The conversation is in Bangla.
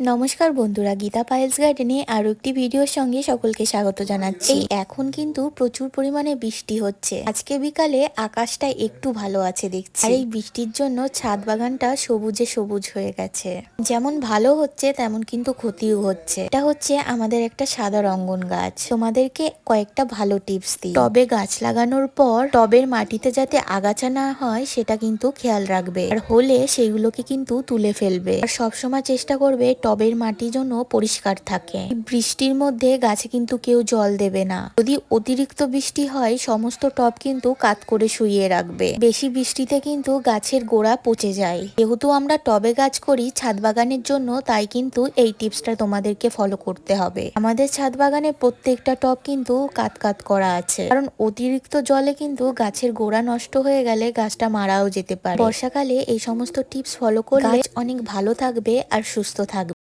নমস্কার বন্ধুরা, গীতা পায়েলস গার্ডেনে আরো একটি ভিডিওর সঙ্গে সকলকে স্বাগত জানাচ্ছি। এখন কিন্তু প্রচুর পরিমাণে বৃষ্টি হচ্ছে। আজকে বিকালে আকাশটা একটু ভালো আছে দেখছি, আর এই বৃষ্টির জন্য ছাদ বাগানটা সবুজে সবুজ হয়ে গেছে। যেমন ভালো হচ্ছে তেমন কিন্তু ক্ষতিও হচ্ছে। এটা হচ্ছে আমাদের একটা সাদা রঙ্গন গাছ। তোমাদেরকে কয়েকটা ভালো টিপস দিই। টবে গাছ লাগানোর পর টবের মাটিতে যাতে আগাছা না হয় সেটা কিন্তু খেয়াল রাখবে, আর হলে সেগুলোকে কিন্তু তুলে ফেলবে। আর সবসময় চেষ্টা করবে টবের মাটি যেন পরিষ্কার থাকে। বৃষ্টির মধ্যে গাছে কিন্তু কেউ জল দেবে না। যদি অতিরিক্ত বৃষ্টি হয় সমস্ত টব কিন্তু কাত করে শুইয়ে রাখবে। বেশি বৃষ্টিতে কিন্তু গাছের গোড়া পচে যায়। যেহেতু আমরা টবে গাছ করি ছাদ বাগানের জন্য, তাই কিন্তু এই টিপসটা তোমাদেরকে ফলো করতে হবে। আমাদের ছাদ বাগানে প্রত্যেকটা টব কিন্তু কাত কাত করা আছে, কারণ অতিরিক্ত জলে কিন্তু গাছের গোড়া নষ্ট হয়ে গেলে গাছটা মারাও যেতে পারে। বর্ষাকালে এই সমস্ত টিপস ফলো করলে গাছ অনেক ভালো থাকবে আর সুস্থ থাকবে।